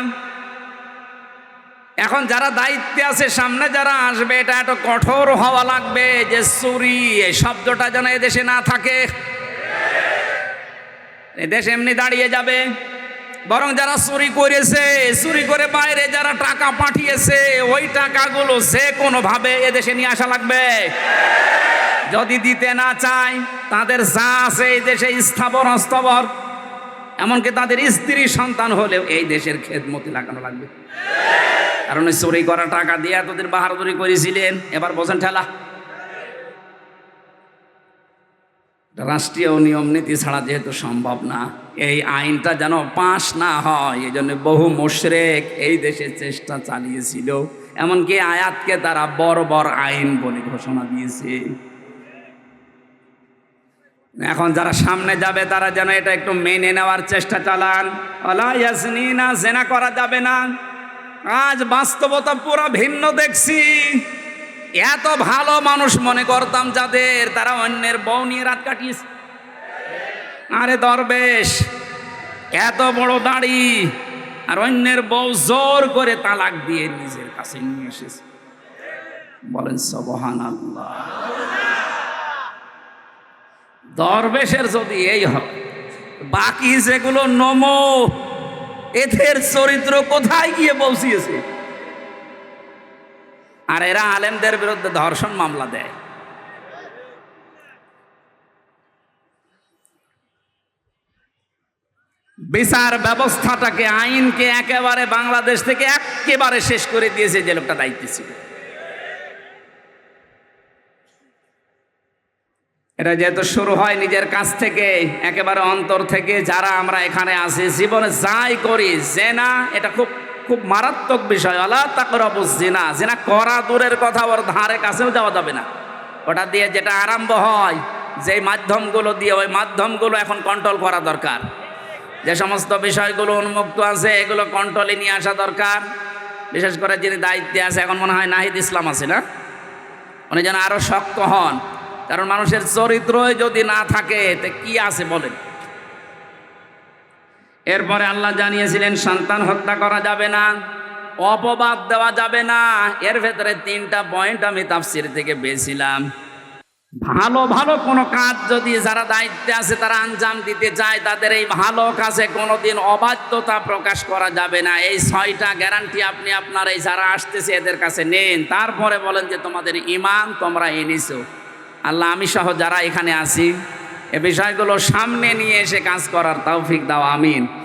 এখন যারা দায়িত্বে আছে, সামনে যারা আসবে, এটা একটু কঠোর হওয়া লাগবে যে চুরি এই শব্দটা যেন এদেশে না থাকে। এদেশ এমনি দাঁড়িয়ে যাবে, বরং যারা চুরি করেছে, চুরি করে বাইরে যারা টাকা পাঠিয়েছে, ওই টাকাগুলো যে কোনোভাবে এদেশে নিয়ে আসা লাগবে। যদি দিতে না চায়, তাদের যা আছে এই দেশে স্থাবর অস্থাবর, এমনকি তাদের স্ত্রী সন্তান হলেও এই দেশের খেদমতে লাগানো লাগবে। কারণ চুরি করা টাকা দিয়ে এতদিন বাহাদুরি করেছিলেন, এবার বোঝেন ঠেলা। রাষ্ট্রীয় নিয়ম নীতি ছাড়া যেহেতু সম্ভব না, এই আইনটা যেন পাশ না হয়, এই জন্য বহু মুশরিক এই দেশে চেষ্টা চালিয়েছিল, এমনকি আয়াতকে তারা বর্বর আইন বলে ঘোষণা দিয়েছে। এখন যারা সামনে যাবে তারা যেন এটা একটু মেনে নেওয়ার চেষ্টা চালান। ওয়ালা ইয়াজনিনা, জেনা করা যাবে না। আজ বাস্তবতা পুরো ভিন্ন দেখছি। এত ভালো মানুষ মনে করতাম যাদের, তারা অন্যের বউ নিয়ে রাত কাটিয়েছে। আরে দরবেশ, এত বড় দাড়ি, আর অন্যের বউ জোর করে তালাক দিয়ে নিজের কাছে নিয়ে এসেছে। বলেন সুবহানাল্লাহ। দরবেশের যদি এই হয়, বাকি যেগুলো নমো, এদের চরিত্র কোথায় গিয়ে পৌঁছিয়েছে? আর এরা আলেমদের বিরুদ্ধে ধর্ষণ মামলা দেয়। বিচার ব্যবস্থাটাকে, আইনকে একেবারে বাংলাদেশ থেকে একেবারে শেষ করে দিয়েছে যে লোকটা দায়িত্বে ছিল। এটা যেহেতু শুরু হয় নিজের কাছ থেকে, একেবারে অন্তর থেকে, যারা আমরা এখানে আছি জীবনে যাই করি, জেনা এটা খুব খুব মারাত্মক বিষয়। আল্লাহ তাকরাবুজ জিনা, জিনা করা দূরের কথা, ওর ধারে কাছেও যাওয়া যাবে না। ওটা দিয়ে যেটা আরম্ভ হয়, যেই মাধ্যমগুলো দিয়ে, ওই মাধ্যমগুলো এখন কন্ট্রোল করা দরকার। যে সমস্ত বিষয়গুলো উন্মুক্ত আছে এগুলো কন্ট্রোলে নিয়ে আসা দরকার। বিশেষ করে যিনি দায়িত্বে আছে, এখন মনে হয় নাহিদ ইসলাম আছে না, উনি যেন আরো শক্ত হন। কারণ মানুষের চরিত্রই যদি না থাকে তে কি আছে বলেন। এরপরে আল্লাহ জানিয়েছিলেন সন্তান হত্যা করা যাবে না, অপবাদ দেওয়া যাবে না। এর ভেতরে 3টা পয়েন্ট আমি তাফসীর থেকে পেয়েছিলাম। ভালো ভালো কোনো কাজ যদি যারা দায়িত্বে আছে তারা আঞ্জাম দিতে চায়, তাদের এই ভালো কাজে কোনোদিন অবাধ্যতা প্রকাশ করা যাবে না। এই 6টা গ্যারান্টি আপনি আপনার এই যারা আসতেছে এদের কাছে নেন, তারপরে বলেন যে তোমাদের ঈমান তোমরা এনেছো। আল্লাহ আমি সহ যারা এখানে আছি এ বিষয়গুলো সামনে নিয়ে এসে কাজ করার তৌফিক দাও, আমিন।